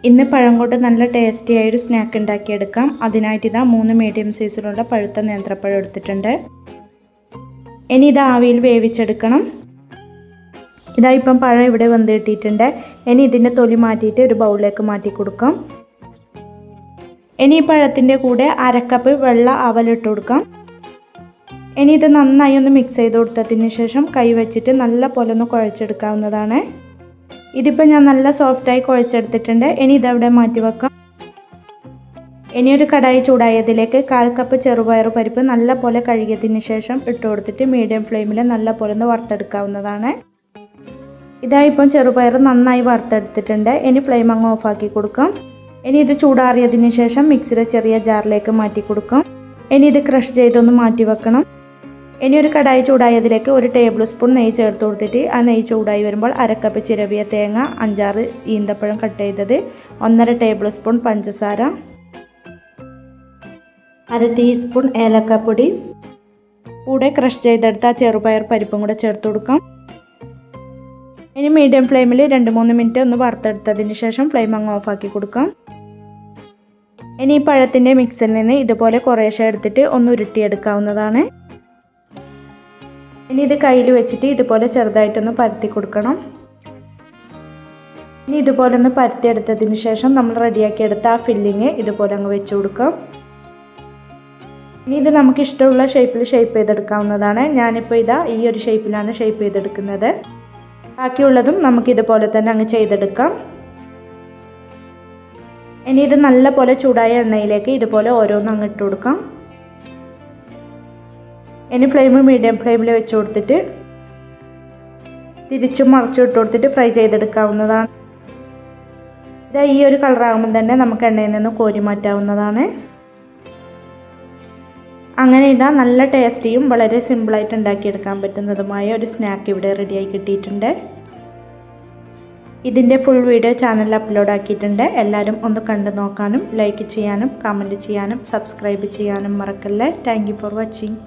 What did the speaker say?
ഇന്ന് പഴം കൊണ്ട് നല്ല ടേസ്റ്റി ആയൊരു സ്നാക്ക് ഉണ്ടാക്കിയെടുക്കാം. അതിനായിട്ട് ഇതാ 3 മീഡിയം സൈസിലുള്ള പഴുത്ത നേന്ത്രപ്പഴം എടുത്തിട്ടുണ്ട്. ഇനി ഇത് ആവിയിൽ വേവിച്ചെടുക്കണം. ഇതാ ഇപ്പം പഴം ഇവിടെ വെന്ത് കിട്ടിയിട്ടുണ്ട്. ഇനി ഇതിൻ്റെ തൊലി മാറ്റിയിട്ട് ഒരു ബൗളിലേക്ക് മാറ്റി കൊടുക്കാം. ഇനി ഈ പഴത്തിൻ്റെ കൂടെ 1/2 കപ്പ് വെള്ള അവലിട്ട് കൊടുക്കാം. ഇനി ഇത് നന്നായി ഒന്ന് മിക്സ് ചെയ്ത് കൊടുത്തതിന് ശേഷം കൈ വെച്ചിട്ട് നല്ല പോലെ ഒന്ന് കുഴച്ചെടുക്കാവുന്നതാണ്. ഇതിപ്പോൾ ഞാൻ നല്ല സോഫ്റ്റായി കുഴച്ചെടുത്തിട്ടുണ്ട്. ഇനി ഇതവിടെ മാറ്റി വെക്കാം. ഇനി ഒരു കടായി ചൂടായതിലേക്ക് 1/4 കപ്പ് ചെറുപയർ പരിപ്പ് നല്ല പോലെ കഴുകിയതിന് ശേഷം ഇട്ട് കൊടുത്തിട്ട് മീഡിയം ഫ്ലെയിമിൽ നല്ല പോലെ ഒന്ന് വറുത്തെടുക്കാവുന്നതാണ്. ഇതായിപ്പം ചെറുപയർ നന്നായി വറുത്തെടുത്തിട്ടുണ്ട്. ഇനി ഫ്ലെയിം അങ്ങ് ഓഫാക്കി കൊടുക്കാം. ഇനി ഇത് ചൂടാറിയതിന് ശേഷം മിക്സിയുടെ ചെറിയ ജാറിലേക്ക് മാറ്റി കൊടുക്കാം. ഇനി ഇത് ക്രഷ് ചെയ്തൊന്ന് മാറ്റി വെക്കണം. ഇനി ഒരു കടായി ചൂടായതിലേക്ക് 1 ടേബിൾ സ്പൂൺ നെയ്യ് ചേർത്ത് കൊടുത്തിട്ട് ആ നെയ്യ് ചൂടായി വരുമ്പോൾ 1/2 കപ്പ് ചിരവിയ തേങ്ങ, 5-6 ഈന്തപ്പഴം കട്ട് ചെയ്തത്, 1/2 ടേബിൾ സ്പൂൺ പഞ്ചസാര, 1/2 ടീസ്പൂൺ ഏലക്കപ്പൊടി, കൂടെ ക്രഷ് ചെയ്തെടുത്ത ചെറുപയർ പരിപ്പും കൂടെ ചേർത്ത് കൊടുക്കാം. ഇനി മീഡിയം ഫ്ലെയിമിൽ 2-3 മിനിറ്റ് ഒന്ന് വറുത്തെടുത്തതിന് ശേഷം ഫ്ലെയിം അങ്ങ് ഓഫാക്കി കൊടുക്കാം. ഇനി ഈ പഴത്തിൻ്റെ മിക്സിൽ നിന്ന് ഇതുപോലെ കുറേശ്ശെ എടുത്തിട്ട് ഒന്ന് ഉരുട്ടിയെടുക്കാവുന്നതാണ്. ഇനി ഇത് കയ്യിൽ വെച്ചിട്ട് ഇതുപോലെ ചെറുതായിട്ടൊന്ന് പരത്തി കൊടുക്കണം. ഇനി ഇതുപോലെ ഒന്ന് പരത്തിയെടുത്തതിന് ശേഷം നമ്മൾ റെഡിയാക്കി എടുത്ത ആ ഫില്ലിങ് ഇതുപോലെ അങ്ങ് വെച്ച് കൊടുക്കാം. ഇനി ഇത് നമുക്ക് ഇഷ്ടമുള്ള ഷേപ്പിൽ ഷേപ്പ് ചെയ്തെടുക്കാവുന്നതാണ്. ഞാനിപ്പോൾ ഇതാ ഈ ഒരു ഷേപ്പിലാണ് ഷേപ്പ് ചെയ്തെടുക്കുന്നത്. ബാക്കിയുള്ളതും നമുക്കിതുപോലെ തന്നെ അങ്ങ് ചെയ്തെടുക്കാം. ഇനി ഇത് നല്ല പോലെ ചൂടായ എണ്ണയിലേക്ക് ഇതുപോലെ ഓരോന്നും അങ്ങ് ഇട്ട് കൊടുക്കാം. ഇനി ഫ്ലെയിം മീഡിയം ഫ്ലെയിമിൽ വെച്ച് കൊടുത്തിട്ട് തിരിച്ചും മറിച്ചും ഇട്ട് കൊടുത്തിട്ട് ഫ്രൈ ചെയ്തെടുക്കാവുന്നതാണ്. ഇതാ ഈ ഒരു കളറാകുമ്പോൾ തന്നെ നമുക്ക് എണ്ണയിൽ നിന്ന് കോരി മാറ്റാവുന്നതാണ്. അങ്ങനെ ഇതാ നല്ല ടേസ്റ്റിയും വളരെ സിമ്പിളായിട്ട് ഉണ്ടാക്കിയെടുക്കാൻ പറ്റുന്നതുമായ ഒരു സ്നാക്ക് ഇവിടെ റെഡിയായി കിട്ടിയിട്ടുണ്ട്. ഇതിൻ്റെ ഫുൾ വീഡിയോ ചാനലിൽ അപ്ലോഡ് ആക്കിയിട്ടുണ്ട്. എല്ലാവരും ഒന്ന് കണ്ടു നോക്കാനും ലൈക്ക് ചെയ്യാനും കമൻറ്റ് ചെയ്യാനും സബ്സ്ക്രൈബ് ചെയ്യാനും മറക്കല്ലേ. Thank you for watching.